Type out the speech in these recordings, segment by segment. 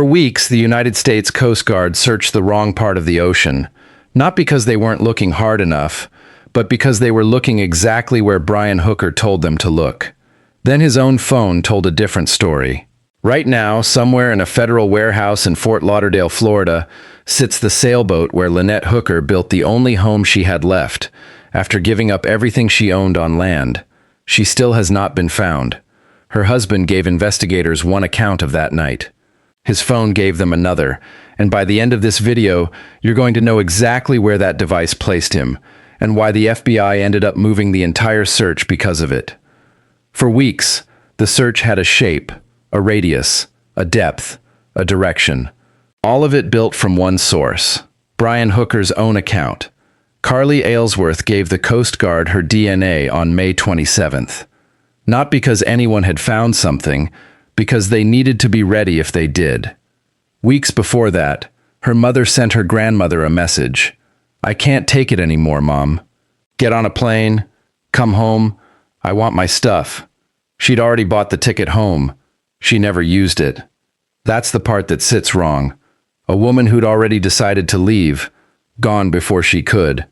For weeks, the United States Coast Guard searched the wrong part of the ocean, not because they weren't looking hard enough, but because they were looking exactly where Brian Hooker told them to look. Then his own phone told a different story. Right now, somewhere in a federal warehouse in Fort Lauderdale, Florida, sits the sailboat where Lynette Hooker built the only home she had left, after giving up everything she owned on land. She still has not been found. Her husband gave investigators one account of that night. His phone gave them another, and by the end of this video, you're going to know exactly where that device placed him, and why the FBI ended up moving the entire search because of it. For weeks, the search had a shape, a radius, a depth, a direction. All of it built from one source, Brian Hooker's own account. Carly Aylesworth gave the Coast Guard her DNA on May 27th. Not because anyone had found something, because they needed to be ready if they did. Weeks before that, her mother sent her grandmother a message. "I can't take it anymore, Mom. Get on a plane. Come home. I want my stuff." She'd already bought the ticket home. She never used it. That's the part that sits wrong. A woman who'd already decided to leave, gone before she could.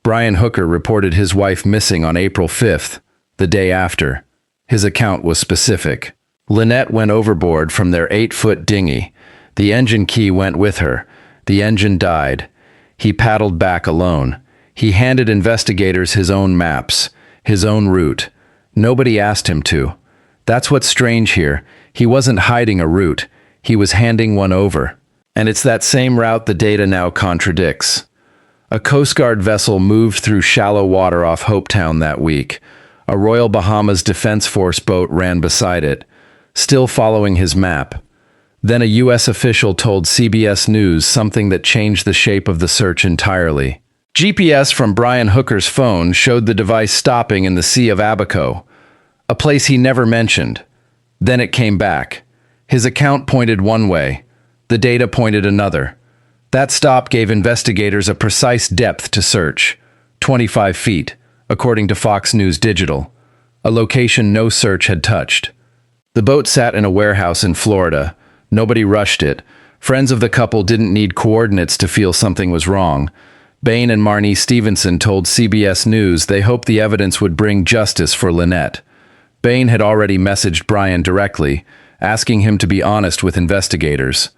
Brian Hooker reported his wife missing on April 5th, the day after. His account was specific. Lynette went overboard from their 8-foot dinghy. The engine key went with her. The engine died. He paddled back alone. He handed investigators his own maps, his own route. Nobody asked him to. That's what's strange here. He wasn't hiding a route. He was handing one over. And it's that same route the data now contradicts. A Coast Guard vessel moved through shallow water off Hopetown that week. A Royal Bahamas Defense Force boat ran beside it, still following his map. Then a U.S. official told CBS News something that changed the shape of the search entirely. GPS from Brian Hooker's phone showed the device stopping in the Sea of Abaco, a place he never mentioned. Then it came back. His account pointed one way. The data pointed another. That stop gave investigators a precise depth to search, 25 feet, according to Fox News Digital, a location no search had touched. The boat sat in a warehouse in Florida. Nobody rushed it. Friends of the couple didn't need coordinates to feel something was wrong. Bain and Marnie Stevenson told CBS News they hoped the evidence would bring justice for Lynette. Bain had already messaged Brian directly, asking him to be honest with investigators.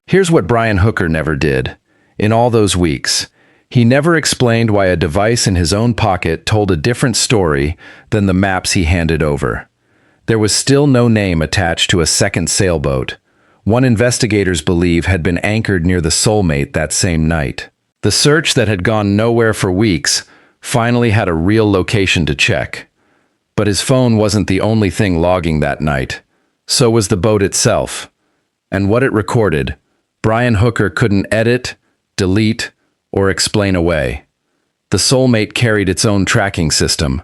Here's what Brian Hooker never did. In all those weeks, he never explained why a device in his own pocket told a different story than the maps he handed over. There was still no name attached to a second sailboat. One investigators believe had been anchored near the Soulmate that same night. The search that had gone nowhere for weeks finally had a real location to check. But his phone wasn't the only thing logging that night. So was the boat itself. And what it recorded, Brian Hooker couldn't edit, delete, or explain away. The Soulmate carried its own tracking system.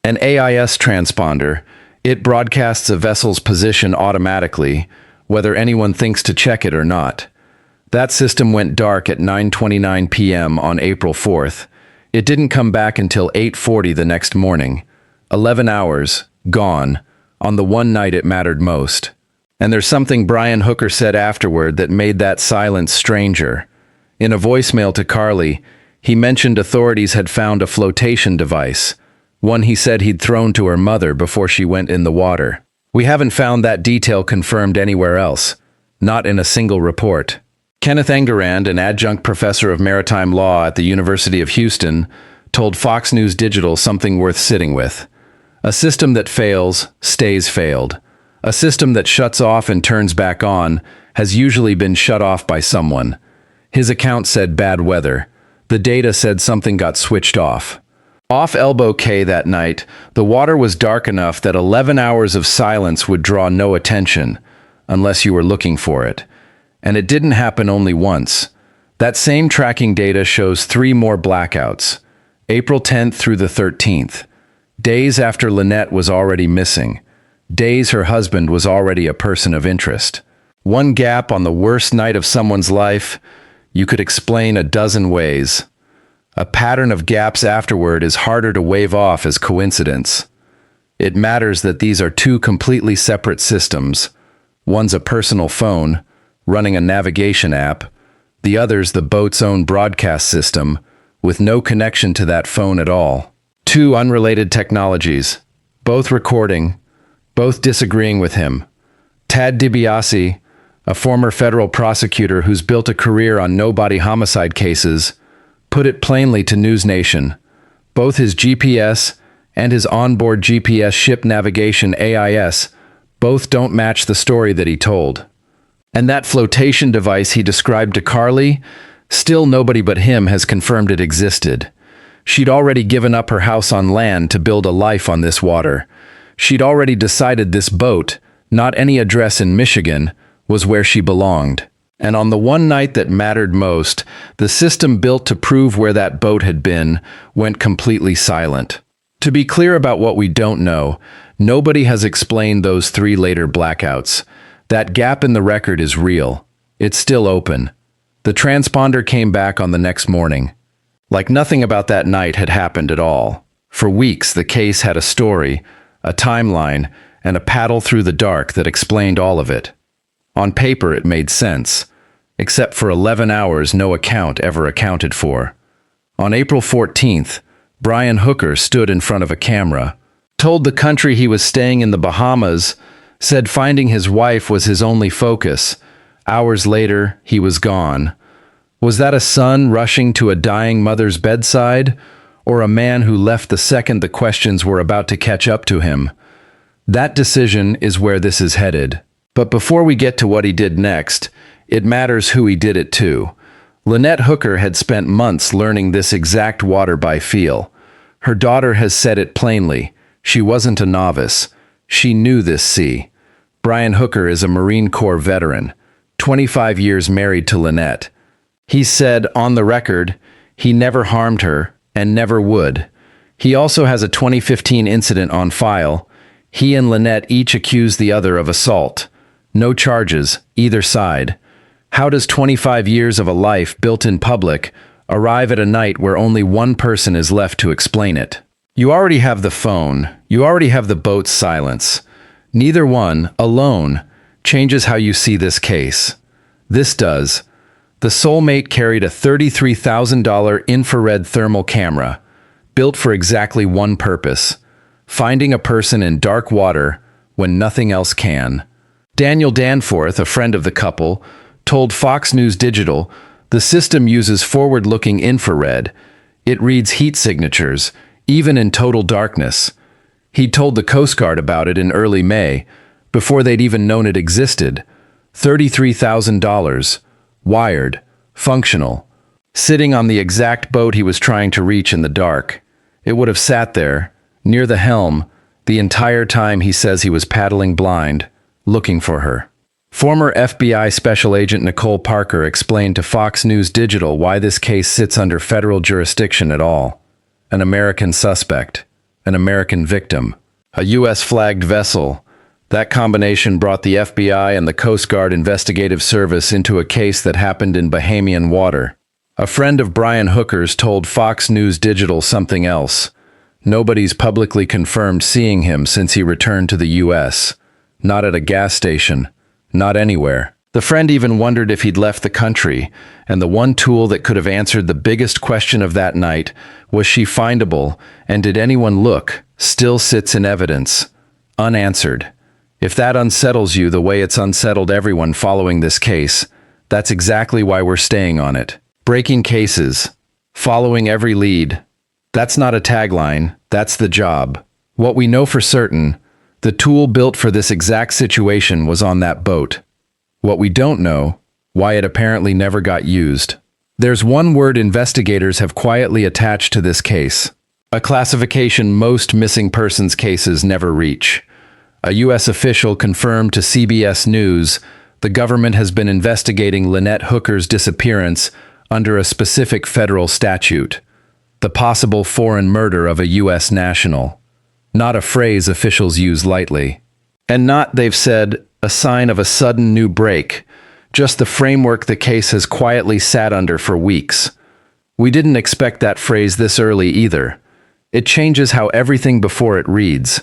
An AIS transponder, it broadcasts a vessel's position automatically, whether anyone thinks to check it or not. That system went dark at 9:29 p.m. on April 4th. It didn't come back until 8:40 the next morning. 11 hours, gone, on the one night it mattered most. And there's something Brian Hooker said afterward that made that silence stranger. In a voicemail to Carly, he mentioned authorities had found a flotation device, one he said he'd thrown to her mother before she went in the water. We haven't found that detail confirmed anywhere else, not in a single report. Kenneth Engerand, an adjunct professor of maritime law at the University of Houston, told Fox News Digital something worth sitting with. A system that fails stays failed. A system that shuts off and turns back on has usually been shut off by someone. His account said bad weather. The data said something got switched off. Off Elbow Cay that night, the water was dark enough that 11 hours of silence would draw no attention, unless you were looking for it. And it didn't happen only once. That same tracking data shows 3 more blackouts, April 10th through the 13th. Days after Lynette was already missing. Days her husband was already a person of interest. One gap on the worst night of someone's life, you could explain a dozen ways. A pattern of gaps afterward is harder to wave off as coincidence. It matters that these are 2 completely separate systems. One's a personal phone, running a navigation app, the other's the boat's own broadcast system, with no connection to that phone at all. Two unrelated technologies, both recording, both disagreeing with him. Tad DiBiase, a former federal prosecutor who's built a career on no-body homicide cases, put it plainly to News Nation. Both his GPS and his onboard GPS ship navigation AIS both don't match the story that he told. And that flotation device he described to Carly, still nobody but him has confirmed it existed. She'd already given up her house on land to build a life on this water. She'd already decided this boat, not any address in Michigan, was where she belonged. And on the one night that mattered most, the system built to prove where that boat had been went completely silent. To be clear about what we don't know, nobody has explained those 3 later blackouts. That gap in the record is real. It's still open. The transponder came back on the next morning. Like nothing about that night had happened at all. For weeks, the case had a story, a timeline, and a paddle through the dark that explained all of it. On paper, it made sense, except for 11 hours no account ever accounted for. On April 14th, Brian Hooker stood in front of a camera, told the country he was staying in the Bahamas, said finding his wife was his only focus. Hours later, he was gone. Was that a son rushing to a dying mother's bedside, or a man who left the second the questions were about to catch up to him? That decision is where this is headed. But before we get to what he did next, it matters who he did it to. Lynette Hooker had spent months learning this exact water by feel. Her daughter has said it plainly. She wasn't a novice. She knew this sea. Brian Hooker is a Marine Corps veteran, 25 years married to Lynette. He said, on the record, he never harmed her and never would. He also has a 2015 incident on file. He and Lynette each accused the other of assault. No charges, either side. How does 25 years of a life built in public arrive at a night where only one person is left to explain it? You already have the phone. You already have the boat's silence. Neither one, alone, changes how you see this case. This does. The Soulmate carried a $33,000 infrared thermal camera, built for exactly one purpose: finding a person in dark water when nothing else can. Daniel Danforth, a friend of the couple, told Fox News Digital the system uses forward-looking infrared. It reads heat signatures, even in total darkness. He told the Coast Guard about it in early May, before they'd even known it existed. $33,000, wired, functional, sitting on the exact boat he was trying to reach in the dark. It would have sat there, near the helm, the entire time he says he was paddling blind, looking for her. Former FBI Special Agent Nicole Parker explained to Fox News Digital why this case sits under federal jurisdiction at all. An American suspect, an American victim, a U.S.-flagged vessel. That combination brought the FBI and the Coast Guard Investigative Service into a case that happened in Bahamian water. A friend of Brian Hooker's told Fox News Digital something else. Nobody's publicly confirmed seeing him since he returned to the U.S. Not at a gas station. Not anywhere. The friend even wondered if he'd left the country, and the one tool that could have answered the biggest question of that night, was she findable, and did anyone look, still sits in evidence. Unanswered. If that unsettles you the way it's unsettled everyone following this case, that's exactly why we're staying on it. Breaking cases. Following every lead. That's not a tagline, that's the job. What we know for certain, the tool built for this exact situation was on that boat. What we don't know, why it apparently never got used. There's one word investigators have quietly attached to this case. A classification most missing persons cases never reach. A U.S. official confirmed to CBS News the government has been investigating Lynette Hooker's disappearance under a specific federal statute. The possible foreign murder of a U.S. national. Not a phrase officials use lightly. And not, they've said, a sign of a sudden new break, just the framework the case has quietly sat under for weeks. We didn't expect that phrase this early either. It changes how everything before it reads.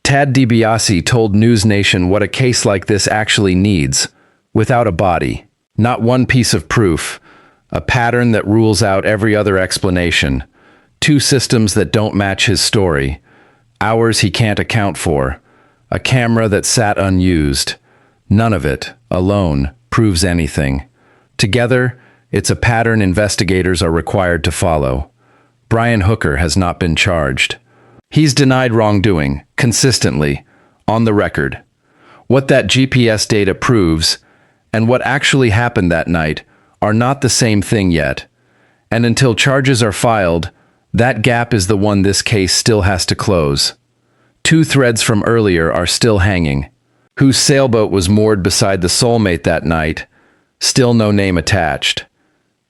Tad DiBiase told News Nation what a case like this actually needs, without a body. Not one piece of proof. A pattern that rules out every other explanation. Two systems that don't match his story. Hours he can't account for. A camera that sat unused. None of it, alone, proves anything. Together, it's a pattern investigators are required to follow. Brian Hooker has not been charged. He's denied wrongdoing, consistently, on the record. What that GPS data proves, and what actually happened that night, are not the same thing yet. And until charges are filed, that gap is the one this case still has to close. Two threads from earlier are still hanging. Whose sailboat was moored beside the Soulmate that night? Still no name attached.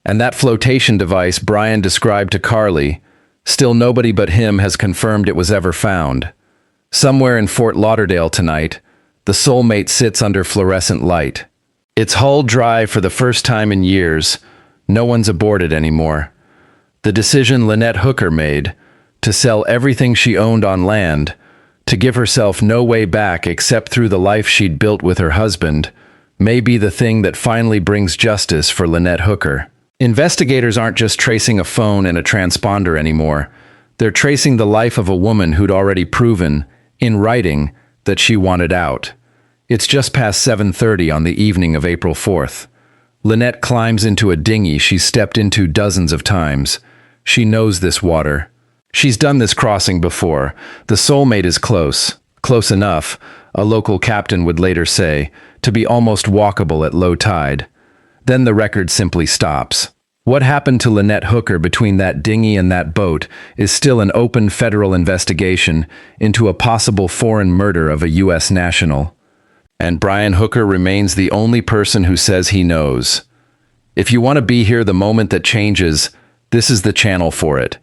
And that flotation device Brian described to Carly, still nobody but him has confirmed it was ever found. Somewhere in Fort Lauderdale tonight, the Soulmate sits under fluorescent light. Its hull dry for the first time in years. No one's aboard it anymore. The decision Lynette Hooker made, to sell everything she owned on land, to give herself no way back except through the life she'd built with her husband, may be the thing that finally brings justice for Lynette Hooker. Investigators aren't just tracing a phone and a transponder anymore. They're tracing the life of a woman who'd already proven, in writing, that she wanted out. It's just past 7:30 on the evening of April 4th. Lynette climbs into a dinghy she's stepped into dozens of times. She knows this water. She's done this crossing before. The Soulmate is close. Close enough, a local captain would later say, to be almost walkable at low tide. Then the record simply stops. What happened to Lynette Hooker between that dinghy and that boat is still an open federal investigation into a possible foreign murder of a U.S. national. And Brian Hooker remains the only person who says he knows. If you want to be here the moment that changes, this is the channel for it.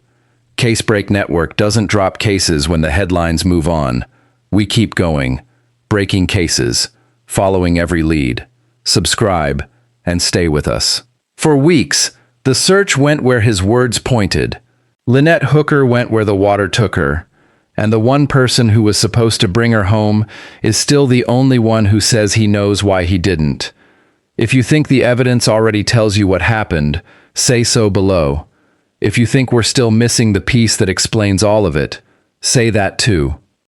Casebreak Network doesn't drop cases when the headlines move on. We keep going, breaking cases, following every lead. Subscribe, and stay with us. For weeks, the search went where his words pointed. Lynette Hooker went where the water took her. And the one person who was supposed to bring her home is still the only one who says he knows why he didn't. If you think the evidence already tells you what happened, say so below. If you think we're still missing the piece that explains all of it, say that too.